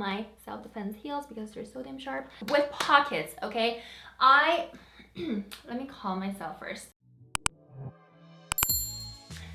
my self-defense heels because they're so damn sharp. With pockets, okay? Let me calm myself first.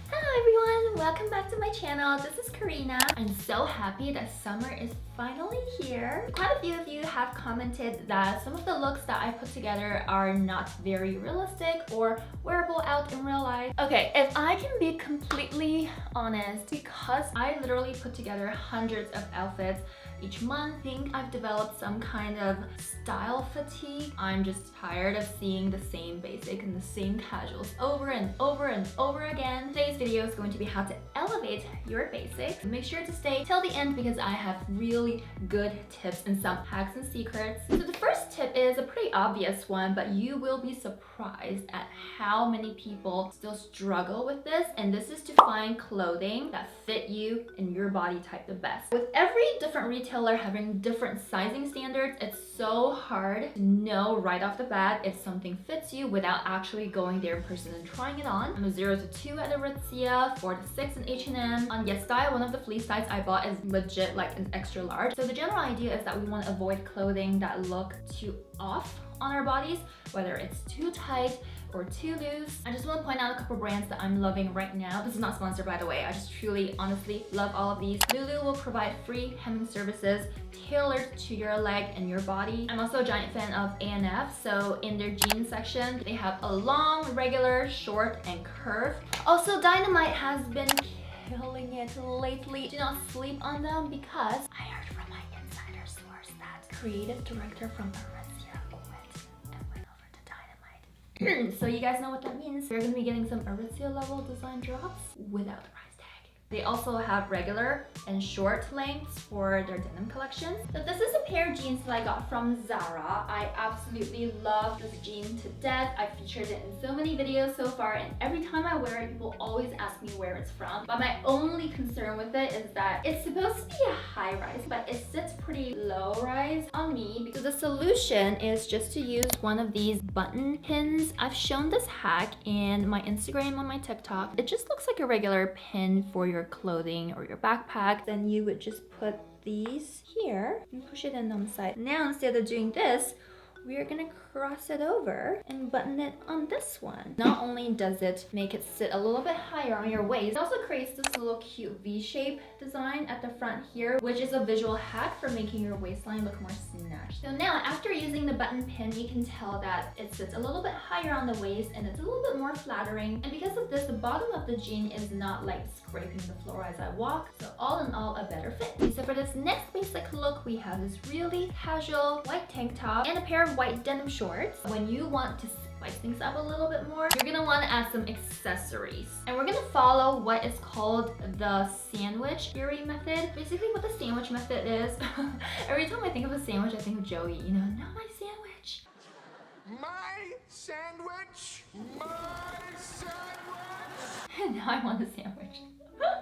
Hello everyone, welcome back to my channel. This is Karina. I'm so happy that summer is finally here. Quite a few of you have commented that some of the looks that I put together are not very realistic or wearable out in real life. Okay, if I can be completely honest, because I literally put together hundreds of outfits each month, I think I've developed some kind of style fatigue. I'm just tired of seeing the same basic and the same casuals over and over and over again. Today's video is going to be how to elevate your basics. Make sure to stay till the end because I have really good tips and some hacks and secrets. So the first tip is a pretty obvious one, but you will be surprised at how many people still struggle with this, and this is to find clothing that fit you and your body type the best. With every different retailer having different sizing standards, it's so hard to know right off the bat if something fits you without actually going there in person and trying it on. I'm a 0 to 2 at Aritzia, 4 to 6 in H&M. On YesStyle, one of the fleece sites I bought is legit like an extra large. So the general idea is that we want to avoid clothing that look too off on our bodies, whether it's too tight or too loose. I just want to point out a couple brands that I'm loving right now. This is not sponsored, by the way. I just truly, honestly love all of these. Lulu will provide free hemming services tailored to your leg and your body. I'm also a giant fan of A&F, so in their jeans section, they have a long, regular, short, and curve. Also, Dynamite has been killing it lately. Do not sleep on them because I heard from my insider source that creative director from Aritzia quit and went over to Dynamite. So you guys know what that means. We're gonna be getting some Aritzia level design drops without the price tag. They also have regular and short lengths for their denim collections. So this is a pair of jeans that I got from Zara. I absolutely love this jean to death. I've featured it in so many videos so far, and every time I wear it, people always ask me where it's from. But my only concern with it is that it's supposed to be a high rise, but it sits pretty low rise on me. So the solution is just to use one of these button pins. I've shown this hack in my Instagram, on my TikTok. It just looks like a regular pin for your clothing or your backpack. Then you would just put these here and push it in on the side. Now instead of doing this, we are gonna cross it over and button it on this one. Not only does it make it sit a little bit higher on your waist, it also creates this little cute V-shape design at the front here, which is a visual hack for making your waistline look more snatched. So now, after using the button pin, you can tell that it sits a little bit higher on the waist and it's a little bit more flattering. And because of this, the bottom of the jean is not like scraping the floor as I walk. So all in all, a better fit. So for this next basic look, we have this really casual white tank top and a pair of white denim shorts. When you want to spice things up a little bit more, you're gonna want to add some accessories. And we're gonna follow what is called the sandwich theory method. Basically what the sandwich method is, every time I think of a sandwich, I think of Joey, you know, not my sandwich. My sandwich! My sandwich! Now I want the sandwich.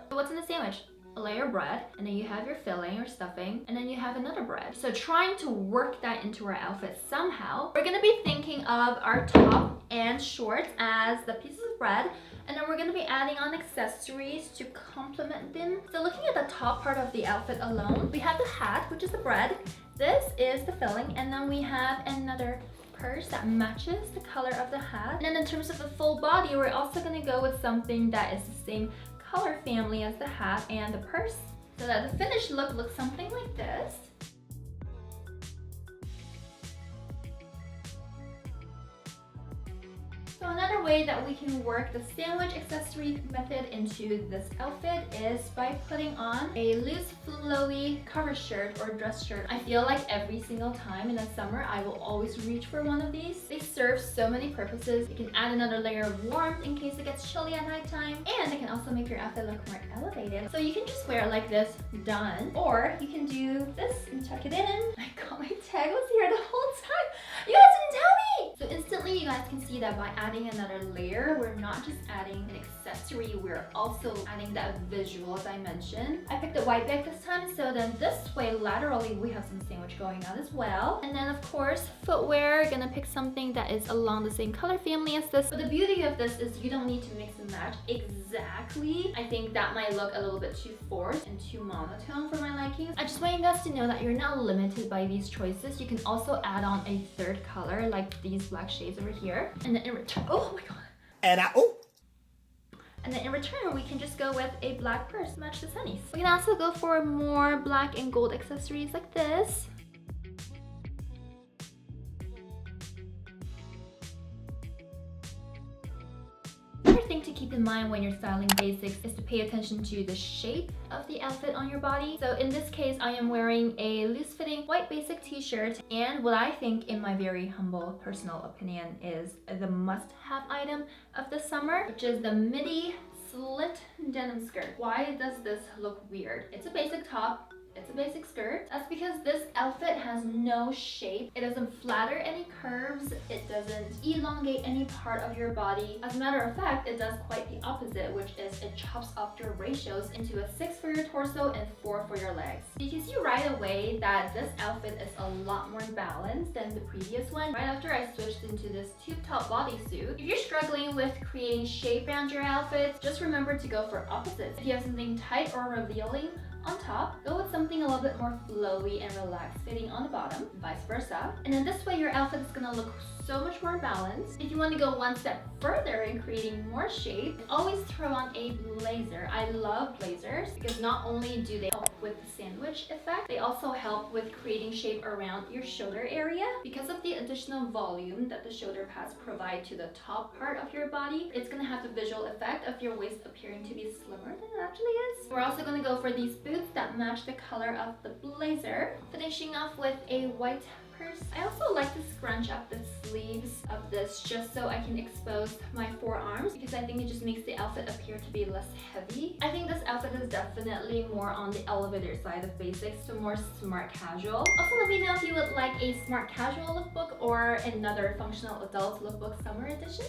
So what's in the sandwich? A layer of bread, and then you have your filling or stuffing, and then you have another bread. So trying to work that into our outfit somehow, we're gonna be thinking of our top and shorts as the pieces of bread, and then we're gonna be adding on accessories to complement them. So looking at the top part of the outfit alone, we have the hat, which is the bread. This is the filling, and then we have another purse that matches the color of the hat. And then in terms of the full body, we're also gonna go with something that is the same color family as the hat and the purse, so that the finished look looks something like this. So another way that we can work the sandwich accessory method into this outfit is by putting on a loose flowy cover shirt or dress shirt. I feel like every single time in the summer I will always reach for one of these. They serve so many purposes. You can add another layer of warmth in case it gets chilly at nighttime, and it can also make your outfit look more elevated. So you can just wear it like this, done, or you can do this and tuck it in. I got my tag was here the whole time. You guys didn't tell me! So instantly you guys can see see that by adding another layer, we're not just adding an accessory, we're also adding that visual as I mentioned. I picked the white bag this time, so then this way laterally we have some sandwich going on as well. And then of course, footwear, gonna pick something that is along the same color family as this. But the beauty of this is you don't need to mix and match exactly. I think that might look a little bit too forced and too monotone for my likings. I just want you guys to know that you're not limited by these choices. You can also add on a third color like these black shades over here. And then in return, oh my god. And then in return, we can just go with a black purse, match the sunnies. We can also go for more black and gold accessories like this. Another thing to keep in mind when you're styling basics is to pay attention to the shape of the outfit on your body. So in this case, I am wearing a loose-fitting white basic t-shirt, and what I think, in my very humble personal opinion, is the must-have item of the summer, which is the midi slit denim skirt. Why does this look weird? It's a basic top. It's a basic skirt. That's because this outfit has no shape. It doesn't flatter any curves. It doesn't elongate any part of your body. As a matter of fact, it does quite the opposite, which is it chops off your ratios into a 6 for your torso and 4 for your legs. You can see right away that this outfit is a lot more balanced than the previous one. Right after I switched into this tube top bodysuit. If you're struggling with creating shape around your outfits, just remember to go for opposites. If you have something tight or revealing on top, go with something a little bit more flowy and relaxed fitting on the bottom, vice versa. And then this way your outfit is gonna look so much more balanced. If you want to go one step further in creating more shape, always throw on a blazer. I love blazers because not only do they help with the sandwich effect, they also help with creating shape around your shoulder area. Because of the additional volume that the shoulder pads provide to the top part of your body, it's gonna have the visual effect of your waist appearing to be slimmer than it actually is. We're also gonna go for these boots that match the color of the blazer, finishing off with a white purse. I also like to scrunch up the sleeves of this just so I can expose my forearms, because I think it just makes the outfit appear to be less heavy. I think this outfit is definitely more on the elevator side of basics, so more smart casual. Also, let me know if you would like a smart casual lookbook or another functional adult lookbook summer edition.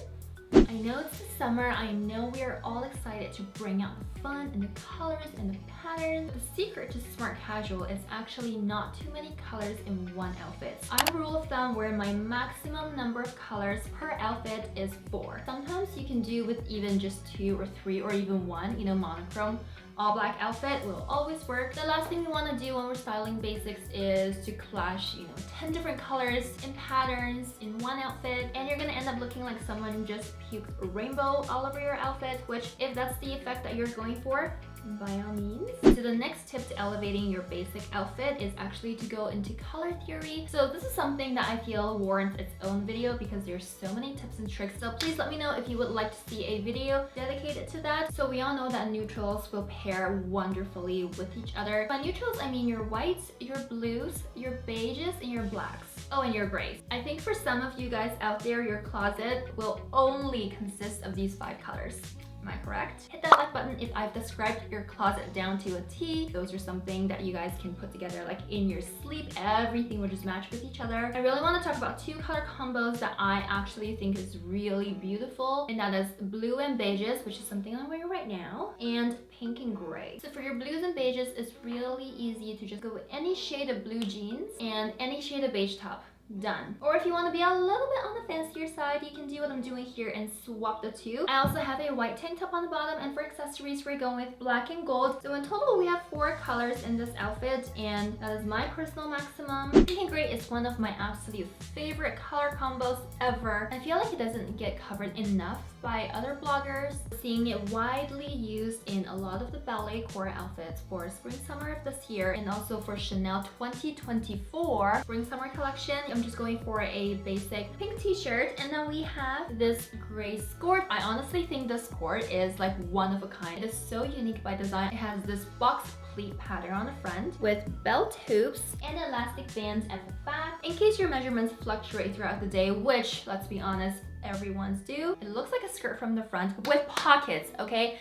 I know it's the summer, I know we are all excited to bring out the fun and the colors and the patterns. The secret to smart casual is actually not too many colors in one outfit. I have a rule of thumb where my maximum number of colors per outfit is 4. Sometimes you can do with even just 2 or 3 or even 1, monochrome. All black outfit will always work. The last thing we want to do when we're styling basics is to clash, 10 different colors and patterns in one outfit, and you're gonna end up looking like someone just puked rainbow all over your outfit, which if that's the effect that you're going for, by all means. So the next tip to elevating your basic outfit is actually to go into color theory. So this is something that I feel warrants its own video because there's so many tips and tricks. So please let me know if you would like to see a video dedicated to that. So we all know that neutrals will pair wonderfully with each other. By neutrals, I mean your whites, your blues, your beiges, and your blacks. Oh, and your grays. I think for some of you guys out there, your closet will only consist of these 5 colors. Am I correct? Hit that like button if I've described your closet down to a T. Those are something that you guys can put together like in your sleep. Everything will just match with each other. I really want to talk about 2 color combos that I actually think is really beautiful, and that is blue and beiges, which is something I'm wearing right now, and pink and gray. So for your blues and beiges, it's really easy to just go with any shade of blue jeans and any shade of beige top. Done. Or if you want to be a little bit on the fancier side, you can do what I'm doing here and swap the 2. I also have a white tank top on the bottom, and for accessories we're going with black and gold. So in total we have 4 colors in this outfit, and that is my personal maximum. Pink and gray is one of my absolute favorite color combos ever. I feel like it doesn't get covered enough by other bloggers. Seeing it widely used in a lot of the ballet core outfits for spring summer of this year, and also for Chanel 2024 spring summer collection. I'm just going for a basic pink t-shirt, and then we have this gray skirt. I honestly think this skirt is like one of a kind. It is so unique by design. It has this box pleat pattern on the front with belt hoops and elastic bands at the back. In case your measurements fluctuate throughout the day, which, let's be honest, everyone's do. It looks like a skirt from the front with pockets, okay?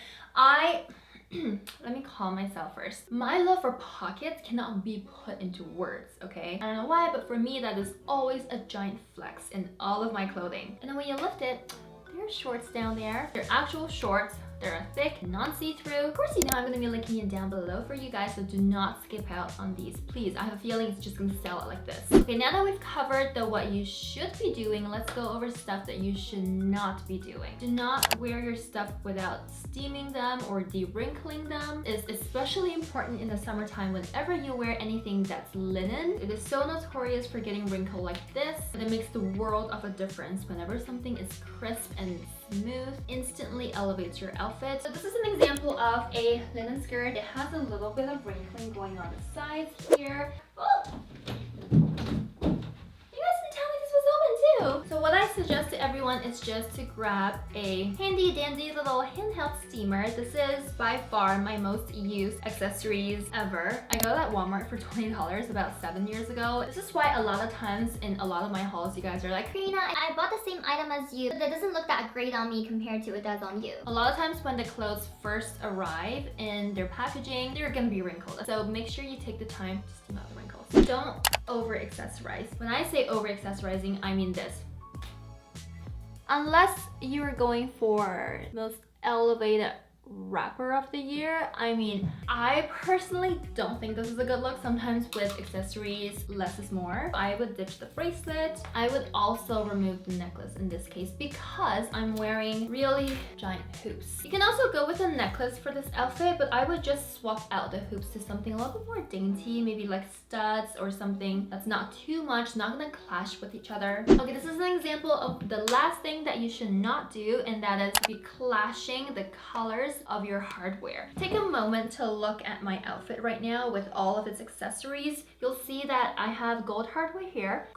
let me calm myself first. My love for pockets cannot be put into words, okay? I don't know why, but for me that is always a giant flex in all of my clothing. And then when you lift it, there are shorts down there. They're actual shorts. They're thick, non-see-through. Of course, you know I'm gonna be linking it down below for you guys, so do not skip out on these, please. I have a feeling it's just gonna sell out like this. Okay, now that we've covered the what you should be doing, let's go over stuff that you should not be doing. Do not wear your stuff without steaming them or de-wrinkling them. It's especially important in the summertime whenever you wear anything that's linen. It is so notorious for getting wrinkled like this, but it makes the world of a difference. Whenever something is crisp and smooth, instantly elevates your outfit. So this is an example of a linen skirt. It has a little bit of wrinkling going on the sides here. Oh! So what I suggest to everyone is just to grab a handy dandy little handheld steamer. This is by far my most used accessories ever. I got it at Walmart for $20 about 7 years ago. This is why a lot of times in a lot of my hauls, you guys are like, Karina, I bought the same item as you, but that doesn't look that great on me compared to it does on you. A lot of times when the clothes first arrive in their packaging, they're gonna be wrinkled. So make sure you take the time to steam out the wrinkles. Don't over accessorize. When I say over accessorizing, I mean this. Unless you're going for most elevated wrapper of the year, I mean, I personally don't think this is a good look. Sometimes with accessories, less is more. I would ditch the bracelet. I would also remove the necklace in this case because I'm wearing really giant hoops. You can also go with a necklace for this outfit, but I would just swap out the hoops to something a little bit more dainty, maybe like studs or something that's not too much, not gonna clash with each other. Okay, this is an example of the last thing that you should not do, and that is be clashing the colors of your hardware. Take a moment to look at my outfit right now with all of its accessories. You'll see that I have gold hardware here,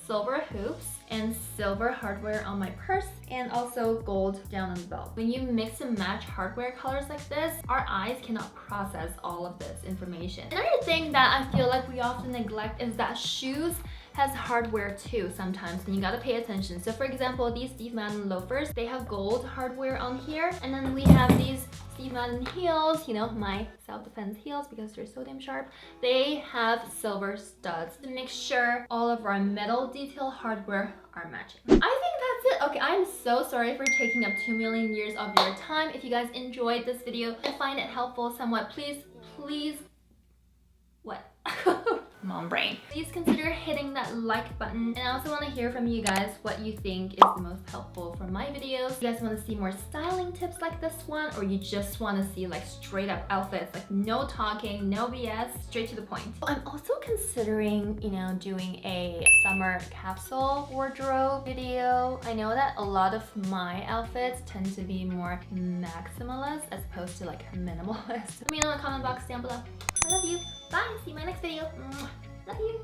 silver hoops, and silver hardware on my purse, and also gold down on the belt. When you mix and match hardware colors like this, our eyes cannot process all of this information. Another thing that I feel like we often neglect is that shoes has hardware too sometimes, and you gotta pay attention. So for example, these Steve Madden loafers, they have gold hardware on here, and then we have these Steve Madden heels, you know, my self-defense heels because they're so damn sharp. They have silver studs to make sure all of our metal detail hardware are matching. I think that's it. Okay, I'm so sorry for taking up 2 million years of your time. If you guys enjoyed this video and find it helpful somewhat, please, what? Mom brain. Please consider hitting that like button, and I also want to hear from you guys what you think is the most helpful from my videos. You guys want to see more styling tips like this one, or you just want to see like straight up outfits, like no talking, no BS, straight to the point. I'm also considering, you know, doing a summer capsule wardrobe video. I know that a lot of my outfits tend to be more maximalist as opposed to like minimalist. Let me know in the comment box down below. I love you. Bye. See you in my next video. Love you.